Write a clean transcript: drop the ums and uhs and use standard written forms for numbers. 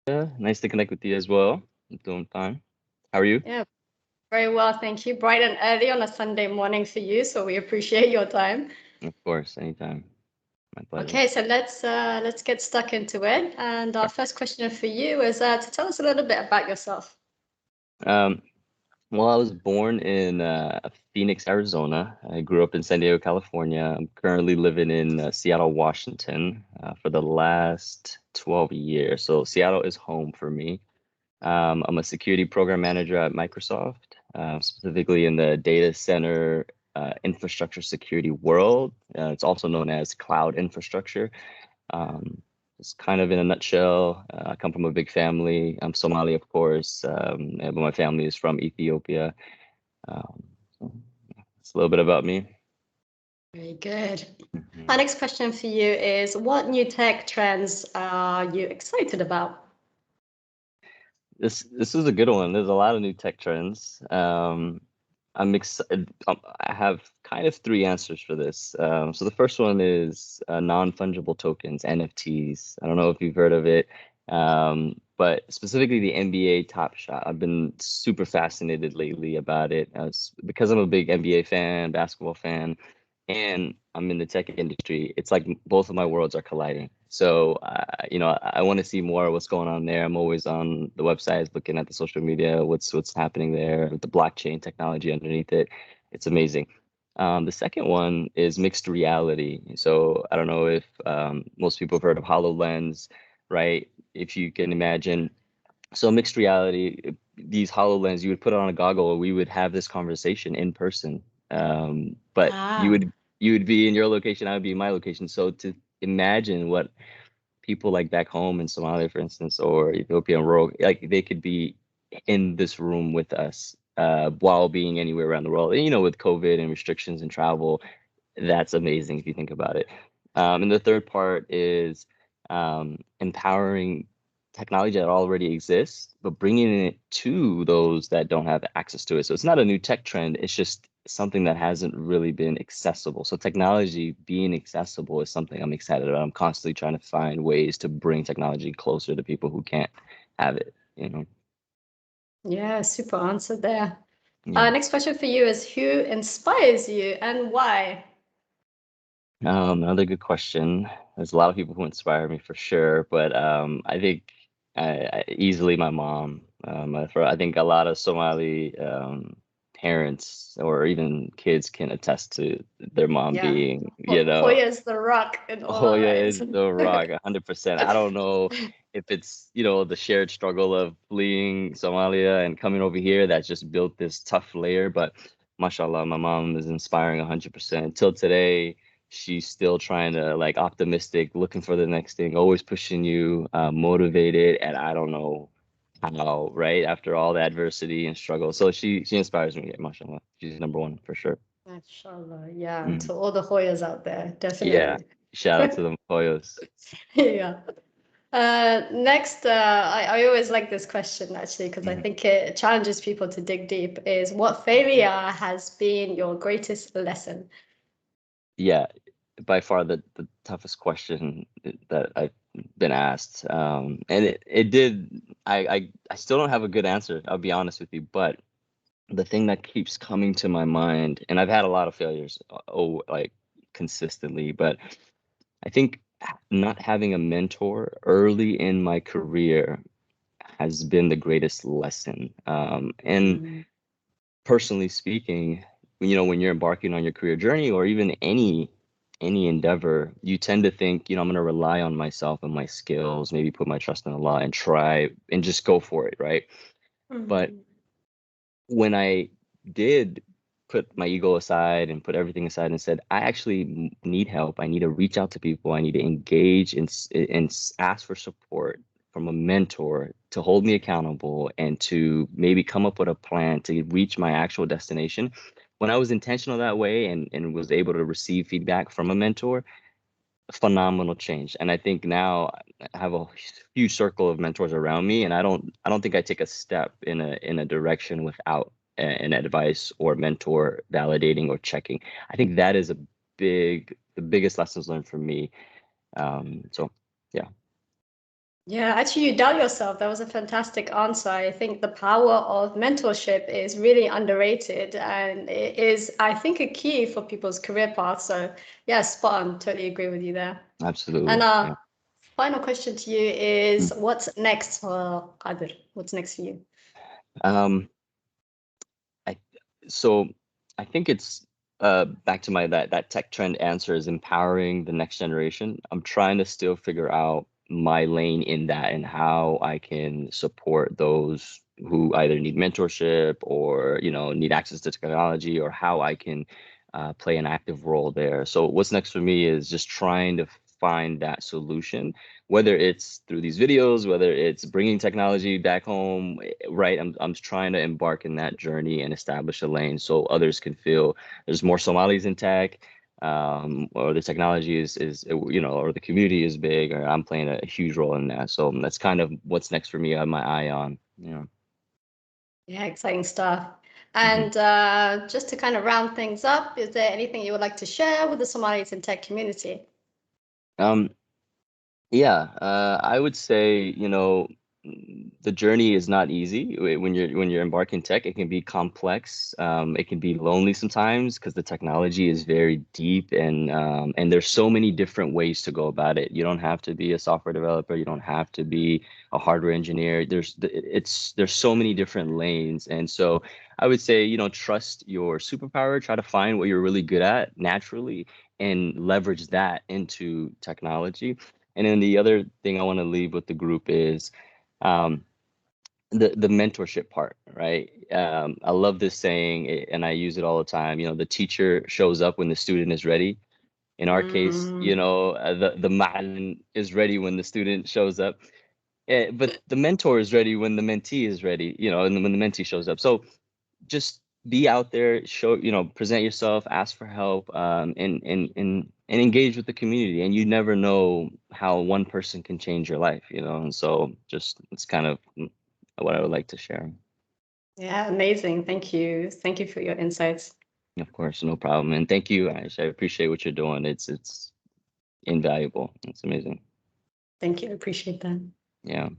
Nice to connect with you as well. I'm doing fine. How are you? Yeah, very well, thank you. Bright and early on a Sunday morning for you, so we appreciate your time. Of course, anytime. My pleasure. Okay, so let's get stuck into it. And our Sure. first question for you is to tell us a little bit about yourself. Um, well, I was born in Phoenix, Arizona. I grew up in San Diego, California. I'm currently living in Seattle, Washington, for the last 12 years. So Seattle is home for me. I'm a security program manager at Microsoft, specifically in the data center infrastructure security world. It's also known as cloud infrastructure. Um, it's kind of in a nutshell. I come from a big family. I'm Somali, of course, but my family is from Ethiopia. Um, so it's a little bit about me. Very good. Our Mhm. next question for you is what new tech trends are you excited about? This is a good one. There's a lot of new tech trends. I'm excited. I have kind of three answers for this. So the first one is non-fungible tokens, NFTs. I don't know if you've heard of it, but specifically the NBA Top Shot. I've been super fascinated lately about it, because I'm a big NBA fan, basketball fan, and I'm in the tech industry. It's like both of my worlds are colliding. So, I want to see more of what's going on there. I'm always on the websites, looking at the social media, what's happening there, the blockchain technology underneath it. It's amazing. The second one is mixed reality. So I don't know if most people have heard of HoloLens, right? If you can imagine, so mixed reality, these HoloLens, you would put on a goggle, and we would have this conversation in person. But Ah, you would be in your location, I would be in my location. So to imagine what people like back home in Somalia, for instance, or Ethiopian rural, like they could be in this room with us while being anywhere around the world. And, with COVID and restrictions and travel, that's amazing if you think about it. And the third part is empowering technology that already exists, but bringing it to those that don't have access to it. So it's not a new tech trend, it's just something that hasn't really been accessible. So technology being accessible is something I'm excited about. I'm constantly trying to find ways to bring technology closer to people who can't have it. yeah, super answer there. Yeah. Next question for you is who inspires you and why? Another good question. There's a lot of people who inspire me for sure, but I think easily my mom. I think a lot of Somali parents or even kids can attest to their mom Yeah, being, Hoya's the rock and all oh that, yeah, right? is the rock, 100%. I don't know if it's, the shared struggle of fleeing Somalia and coming over here that's just built this tough layer, but mashallah, my mom is inspiring 100%. Till today, she's still trying to like optimistic, looking for the next thing, always pushing you, motivated, and I don't know how, right? After all the adversity and struggle. So she inspires me, mashallah. She's number one for sure. Mashallah, yeah, Mhm. to all the Hoyas out there, Yeah. definitely. Shout out to the Moyos. Yeah. Next, I always like this question actually because I think it challenges people to dig deep. Is what failure has been your greatest lesson? Yeah, by far the toughest question that I've been asked. And it did, I still don't have a good answer, I'll be honest with you, but the thing that keeps coming to my mind, and I've had a lot of failures, like consistently, but I think not having a mentor early in my career has been the greatest lesson. And Mm, personally speaking, when you're embarking on your career journey or even any endeavor, you tend to think, I'm going to rely on myself and my skills, maybe put my trust in Allah and try and just go for it, right? But mm, when I did put my ego aside and put everything aside and said, I actually need help. I need to reach out to people. I need to engage and ask for support from a mentor to hold me accountable and to maybe come up with a plan to reach my actual destination. When I was intentional that way and was able to receive feedback from a mentor, phenomenal change. And I think now I have a huge circle of mentors around me, and I don't think I take a step in a direction without an advice or mentor validating or checking. I think that is the biggest lessons learned for me. So yeah. Yeah, actually, you doubt yourself. That was a fantastic answer. I think the power of mentorship is really underrated and it is, I think, a key for people's career path. So, yeah, spot on. Totally agree with you there. And Absolutely. Yeah. final question to you is what's next for Qadir? What's next for you? Um, I so I think it's back to my that tech trend answer is empowering the next generation. I'm trying to still figure out my lane in that and how I can support those who either need mentorship or need access to technology, or how I can play an active role there. So what's next for me is just trying to find that solution, whether it's through these videos, whether it's bringing technology back home, right? I'm trying to embark in that journey and establish a lane so others can feel there's more Somalis in tech, or the technology or the community is big, or I'm playing a huge role in that. So that's kind of what's next for me. I have my eye on. Yeah, exciting stuff. Mhm. And just to kind of round things up, is there anything you would like to share with the Somalis in tech community? Um, Yeah, I would say, the journey is not easy. When you're embarking tech. It can be complex. It can be lonely sometimes because the technology is very deep, and there's so many different ways to go about it. You don't have to be a software developer. You don't have to be a hardware engineer. There's so many different lanes, and so I would say, trust your superpower. Try to find what you're really good at naturally and leverage that into technology. And then the other thing I want to leave with the group is um, the mentorship part, right? I love this saying, and I use it all the time. The teacher shows up when the student is ready. In our case, Mm. the ma'alin is ready when the student shows up. But the mentor is ready when the mentee is ready, and when the mentee shows up. So just be out there, show, present yourself, ask for help, and engage with the community. And you never know how one person can change your life, And so just it's kind of what I would like to share. Yeah, amazing. Thank you. Thank you for your insights. Of course, no problem. And thank you, Aish. I appreciate what you're doing. It's invaluable. It's amazing. Thank you. I appreciate that. Yeah.